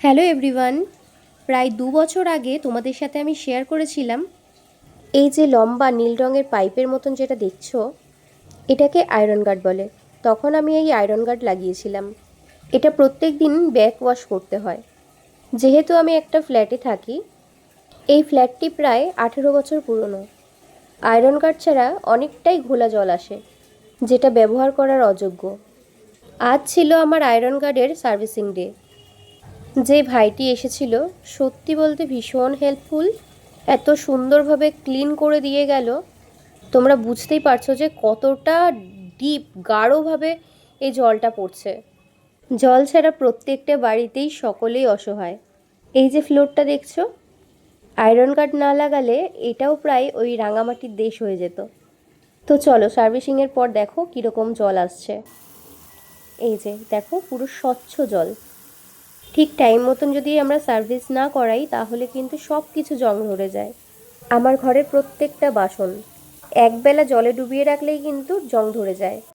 Hello everyone. প্রায় ২ বছর আগে তোমাদের সাথে আমি শেয়ার করেছিলাম এই যে লম্বা নীল রঙের পাইপের মতন যেটা দেখছো, এটাকে আয়রন গার্ড বলে। তখন আমি এই আয়রন গার্ড লাগিয়েছিলাম। এটা প্রত্যেক দিন ব্যাক ওয়াশ করতে হয়। যেহেতু আমি একটা ফ্ল্যাটে থাকি, এই ফ্ল্যাটটি প্রায় ১৮ বছর পুরনো। আয়রন গার্ড ছাড়া অনেকটাই ঘোলা জল আসে, যেটা ব্যবহার করার অযোগ্য। আজ ছিল আমার আয়রন গার্ডের সার্ভিসিং ডে। যে ভাইটি এসেছিল, সত্যি বলতে ভীষণ হেল্পফুল। এত সুন্দরভাবে ক্লিন করে দিয়ে গেল। তোমরা বুঝতেই পারছো যে কতটা ডিপ গাঢ়ভাবে এই জলটা পড়ছে। জল ছাড়া প্রত্যেকটা বাড়িতেই সকলেই অসহায়। এই যে ফ্লোরটা দেখছো, আয়রন গার্ড না লাগালে এটাও প্রায় ওই রাঙামাটির দেশ হয়ে যেত। তো চলো, সার্ভিসিংয়ের পর দেখো কীরকম জল আসছে। এই যে দেখো, পুরো স্বচ্ছ জল। ঠিক টাইম মতন যদি আমরা সার্ভিস না করাই, তাহলে কিন্তু সব কিছু জং ধরে যায়। আমার ঘরের প্রত্যেকটা বাসন একবেলা জলে ডুবিয়ে রাখলেই কিন্তু জং ধরে যায়।